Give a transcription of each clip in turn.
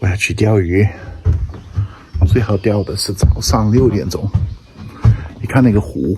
我要去钓鱼，最好钓的是早上6点钟。你看那个湖。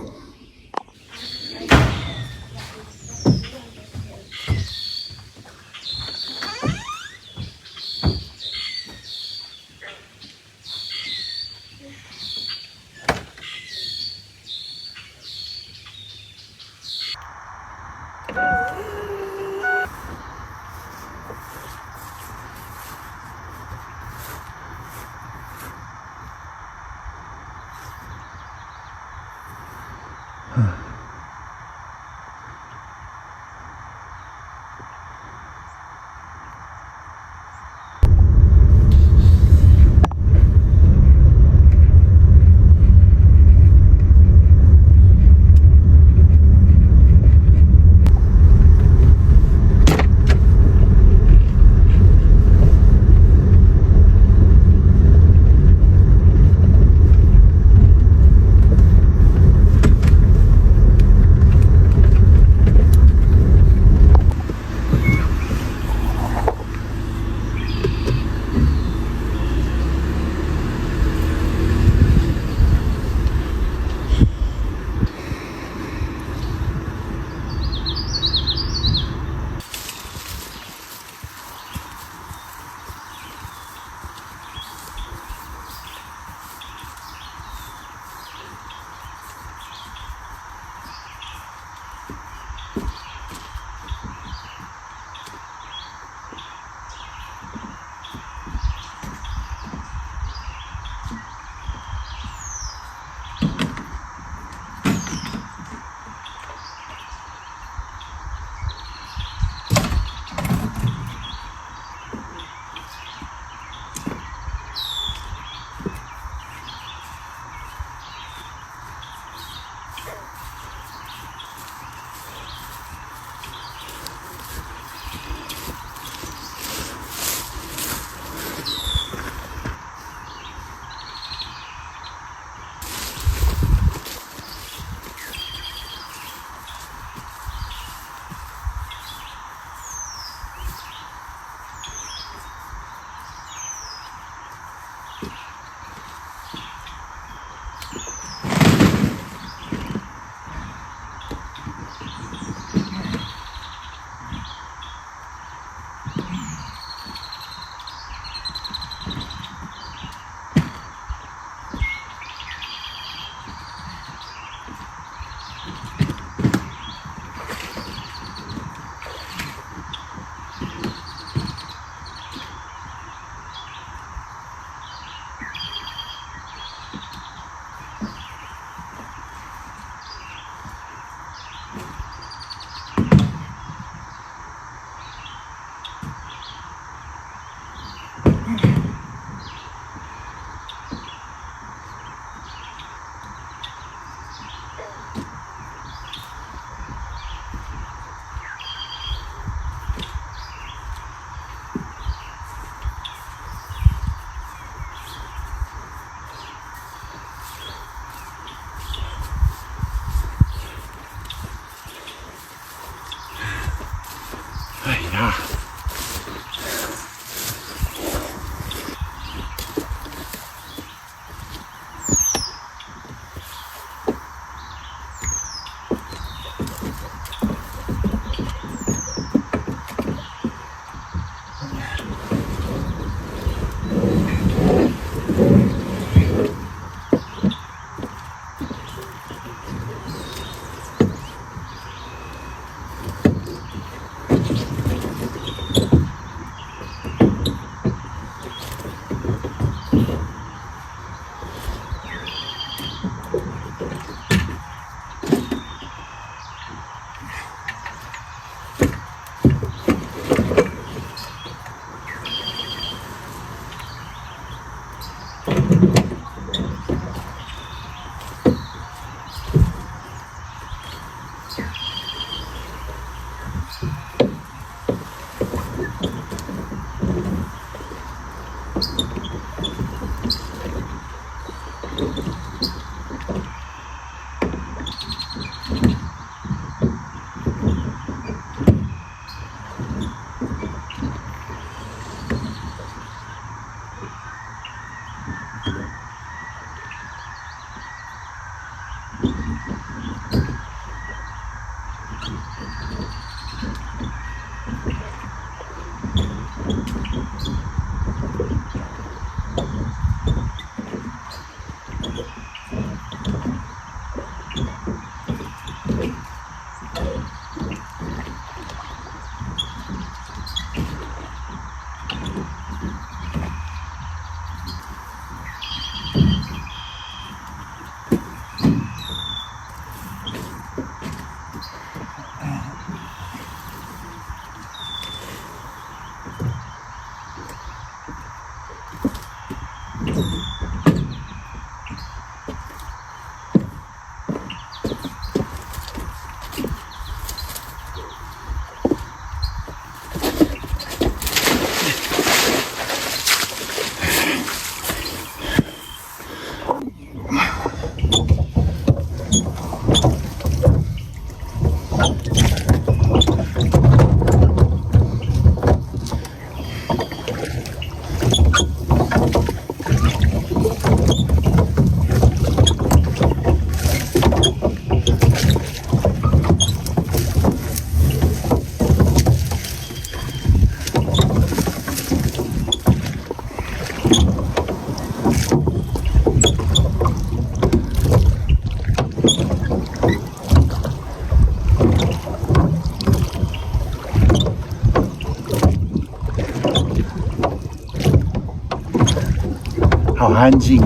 好安静。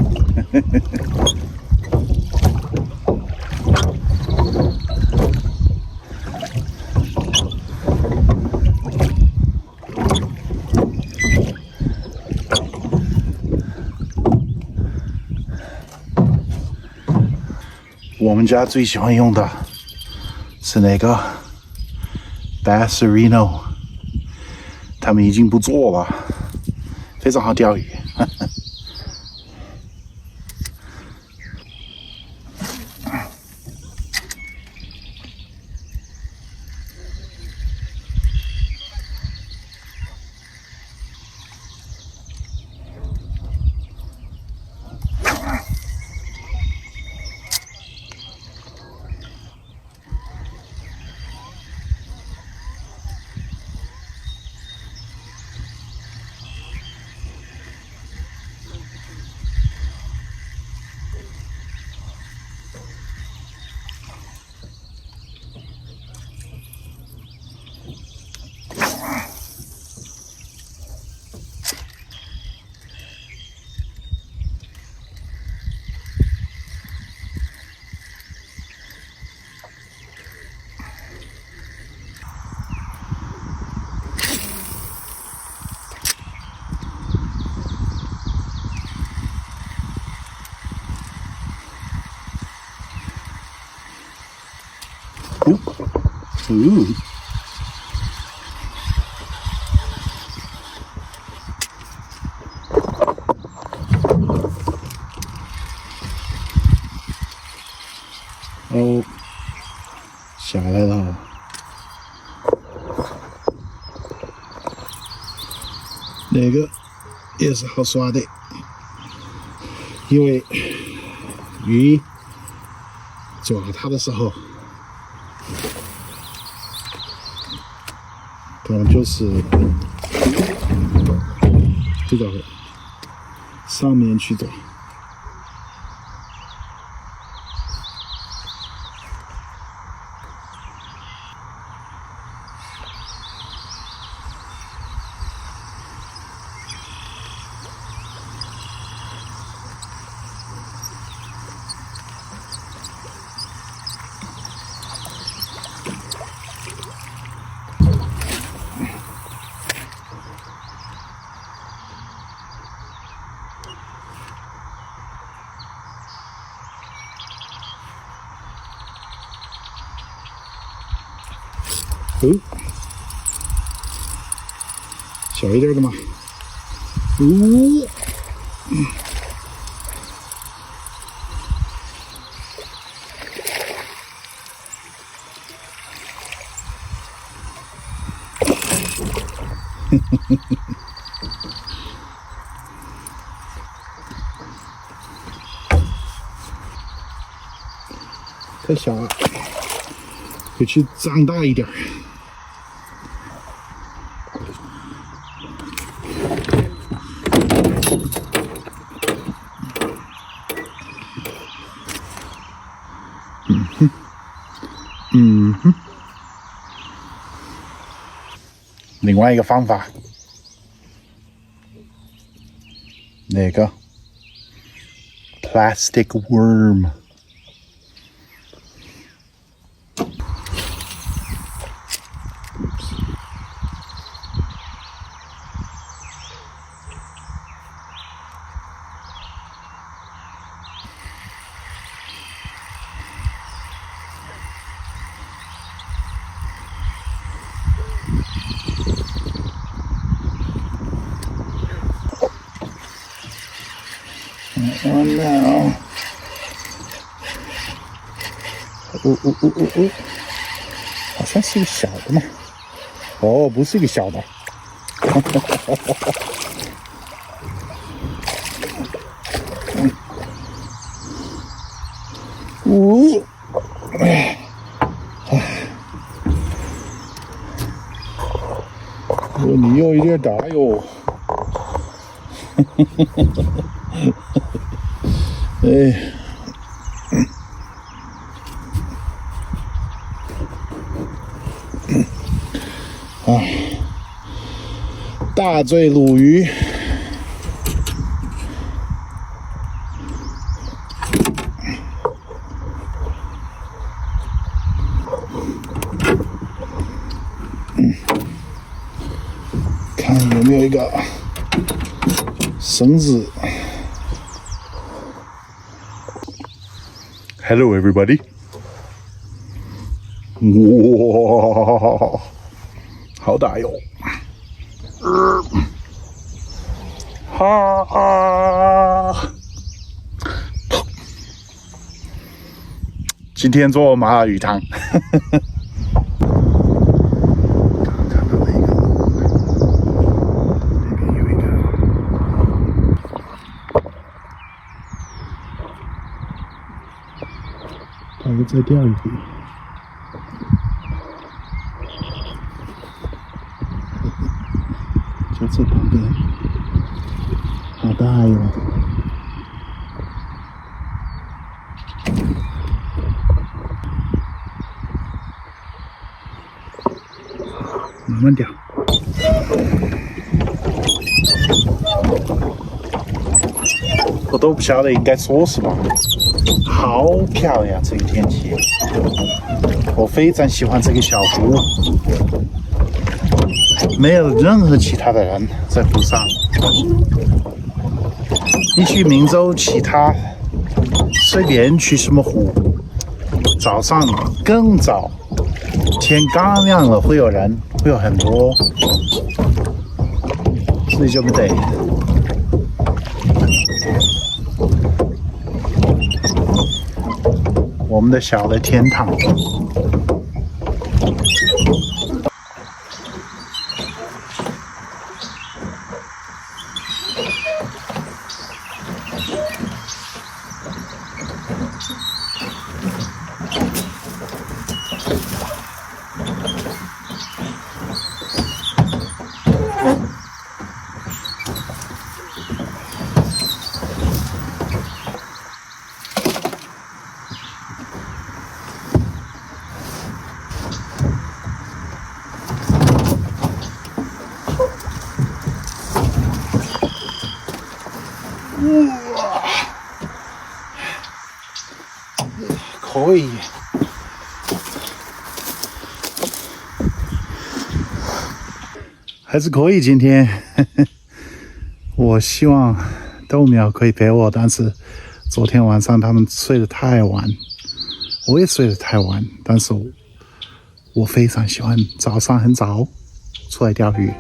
我们家最喜欢用的是那个 Basserino， 他们已经不做了，非常好钓鱼。哦，下来了。那个也是好耍的，因为鱼抓它的时候，可能就是这个上面去抓。哦，小一点的嘛。哦，太小了，回去长大一点。另外一个方法，那个 plastic worm。Oh no！ 哦，好像是个小的嘛。哦，不是一个小的。哦，哦，你有一点大哟。哎。大嘴鲈鱼，看有没有一个绳子。Hello, everybody！ 哇，好大哟！今天做麻辣鱼汤。看到那个，那边有一个，它又再钓一回。就在旁边，好大哟！慢慢钓。我都不晓得应该说什么。好漂亮，这个天气，我非常喜欢这个小湖。没有任何其他的人在湖上。你去明州其他随便去什么湖，早上更早，天刚亮了会有人，会有很多，所以就不得。我们的小的天堂。哇，可以，还是可以。今天，我希望豆苗可以陪我，但是昨天晚上他们睡得太晚，我也睡得太晚。但是我非常喜欢早上很早出来钓鱼。